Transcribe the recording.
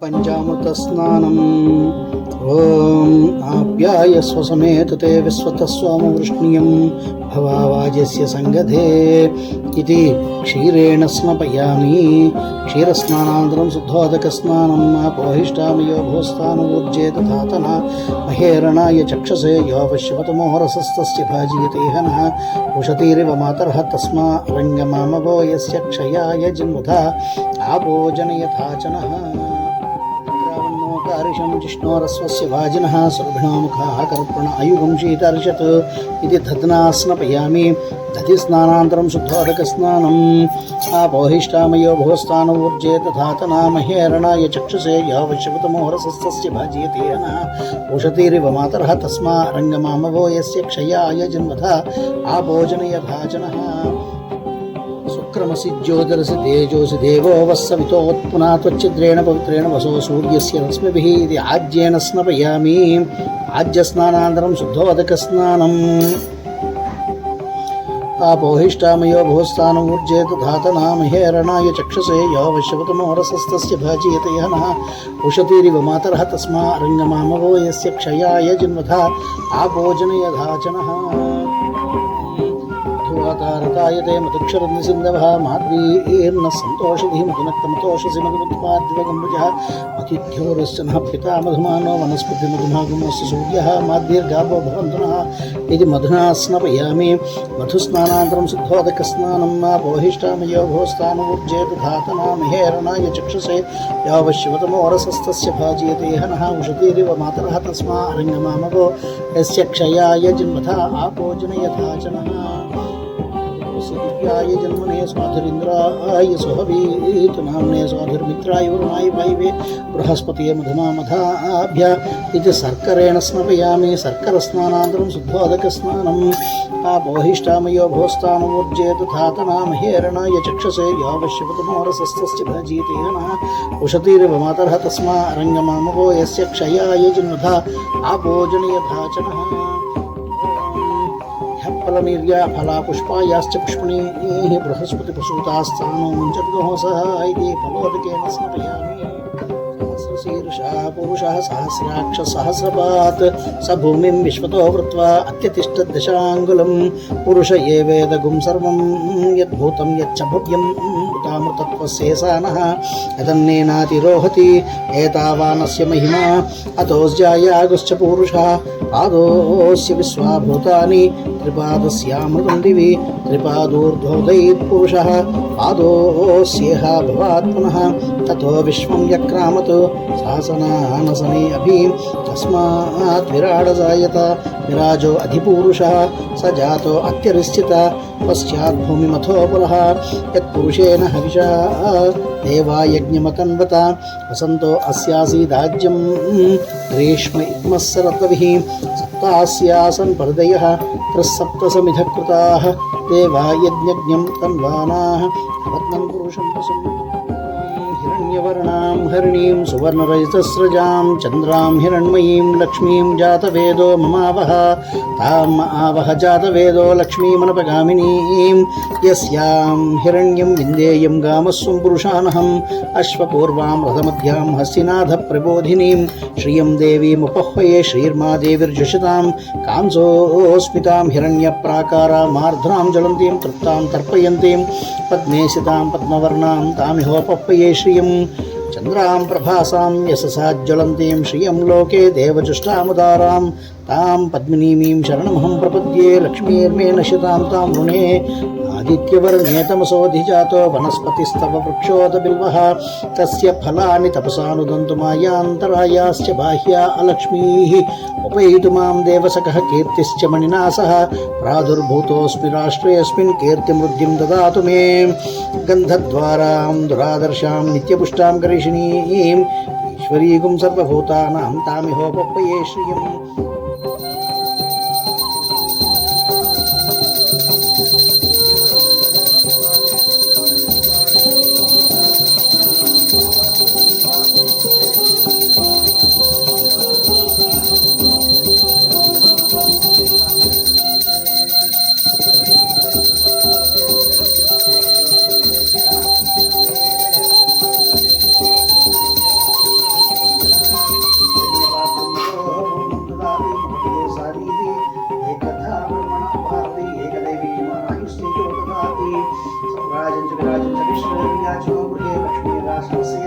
పంచామృతస్నానం. ఓం ఆప్యాయస్వ సమేతతే విశ్వతస్వామవృష్ణియం భవావాజస్య సంగధే ఇది క్షీరేణ స్నపయామి. క్షీరస్నానానంతరం శుద్ధోదకస్నానం. ఆపోహిష్టామయో భూస్థానూర్జేత ధాతన మహేరణాయ చక్షసే యోపశ్యవతమోహరసస్తస్య భాజీయతే హనః ఉషతీరివ మాతరః తస్మా రంగమామవో యస్య క్షయాయ జన్మధా ఆపోజనయథాచనః. కారిషం జిష్ణోరస్వస్య వాజినః సురభిణోముఖాః కర్పణ అయుగం శీతర్షత్ ఇది దధ్నాస్నపయామి. దధిస్నానానంతరం శుద్ధోదకస్నానం. ఆపోహిష్టామయో భూస్థానూర్జేత ధాతనా మహేరణాయ చక్షుషే యావశ్యవతమోహరసస్తస్య భాజీయతే హనః ఉషతీరివ మాతరః తస్మా రంగమామవో యస్య క్షయాయ జన్మధా ఆపోజనయథాచనః. శుక్రమసి జ్యోతిరసి తేజోసి దేవో వస్సవితోత్పునా త్వచ్ఛిద్రేణ పవిత్రేణ వసో సూర్యస్య రశ్మిభిః ఇది ఆజ్యేన స్నపయామి. ఆజ్యస్నానానంతరం శుద్ధోదకస్నానం. ఆపోహిష్టామయో భూస్థానూర్జేత ధాతనా మహేరణాయ చక్షుషే యావశ్యవతమోహరసస్తస్య భాజీయతే హనః ఉషతీరివ మాతరః తస్మా రంగమామవో యస్య క్షయాయ జన్మధా ఆపోజనయథాచనః. తారతాయతే మధుక్షరన్నిసింధవః మాధ్వీర్న సంతోషధిః మధునక్తమతోషసి మధుముత్పాద్విగంబుజः అతిథ్యోరస్య నః పితా మధుమానో వనస్పతి మధుమాగుమస్య సూర్యः మాధ్వీర్గావో భవంతునః ఇది మధునా స్నపయామి. మధుస్నానానంతరం శుద్ధోదకస్నానం. ఆపోహిష్టామయో భూస్థానూర్జేత ధాతనా మహేరణాయ చక్షుషే యావశ్యవతమోహరసస్తస్య భాజీయతే హనః ఉషతీరివ మాతరః తస్మా రంగమామవో యస్య క్షయాయ జన్మధా ఆపోజనయథాచనః. दिव्याय जन्मने स्वाधुरिन्द्राय सुहवीत नाम्ने स्वाधुर्मित्राय वरुणाय वायवे बृहस्पतिये मधुमामधाभ्य इति सर्करेण स्नपयामि. सर्करस्नानान्तरं शुद्धोदकस्नानम्. आपोहिष्टामयो भूस्थानूर्जेत धातना महेरणाय चक्षसे यावश्यवतमोहरसस्तस्य भाजीयते हनः उषतीरिव मातरः तस्मा रङ्गमामवो यस्य क्षयाय जन्मधा आपोजनयथाचनः. फलमीर्या फलापुष्पायाश्च पुष्पणीः बृहस्पति प्रसूतास्तानो मुञ्चद्गोः सह इति फलोदकेन स्नपयामि. सहस्रशीर्षः पुरुषः सहस्राक्ष सहस्रपात् स भूमिं विश्वतो वृत्वा अत्यतिष्ठद्दशाङ्गुलं पुरुष ये वेदगुं सर्वं यद्भूतं यच्च भव्यं तामृतत्वस्येषानः यदन्नेनातिरोहति एतावानस्य महिमा अतोऽस्यायागुश्च पुरुषः पादोऽस्य विश्वाभूतानि त्रिपादस्यामृतं दिवि त्रिपादोर्ध्वोदयेत् पुरुषः पादोऽस्येह भवात् पुनः ततो विश्वं यक्रामत् शासनानसने अभि तस्मात् विराडजायत विराजो अधिपुरुषः स जातो अत्यरिश्चित पश्चात् भूमिमथो पुरः यत्पुरुषेण हविषा देवा यज्ञमतन्वत वसन्तो अस्यासीदाज्यं ग्रीष्म इद्मस्सरत्वभिः सप्तास्यासन् परदयः त्रस्सप्तसमिधः कृताः देवा यज्ञज्ञं तन्वानाः रत्नं पुरुषं पशुं हिरण्यवर्णां हरिणीं सुवर्णरजतस्रजां चन्द्रां हिरण्मयीं लक्ष्मीं जातवेदो ममावह ताम् आवह जातवेदो लक्ष्मीमनपगामिनीं यस्यां हिरण्यं विन्देयं गामस्वं पुरुषानहम् अश्वपूर्वां रथमध्यां हस्तिनाथप्रबोधिनीं श्रियं देवीमुपह्वये श्रीर्मा देवीर्जुषतां कांसोऽस्मितां हिरण्यप्राकारामार्द्रां ज्वलन्तीं तृप्तां तर्पयन्तीं पद्मेशितां पद्मवर्णां तामिहोपह्वये श्रियं चन्द्रां प्रभासां यशसा ज्वलन्तीं श्रियं लोके देवजुष्टामुदारां तां पद्मिनीमीं शरणमहं प्रपद्ये लक्ष्मीर्मे नशितां तां वृणे आदित्यवर्णे तमसोऽधिजातो वनस्पतिस्तव वृक्षोदबिल्वः तस्य फलानि तपसानुदन्तु मायान्तरायाश्च बाह्या अलक्ष्मीः उपैतु मां देवसखः कीर्तिश्च मणिना सह प्रादुर्भूतोऽस्मि राष्ट्रेऽस्मिन् कीर्तिमृद्धिं ददातु मे गन्धद्वारां दुरादर्शां नित्यपुष्टां करिषिणीं ईश्वरीगुं सर्वभूतानां तामिहोपह्वये श्रियम्. రాష్ట్రస్య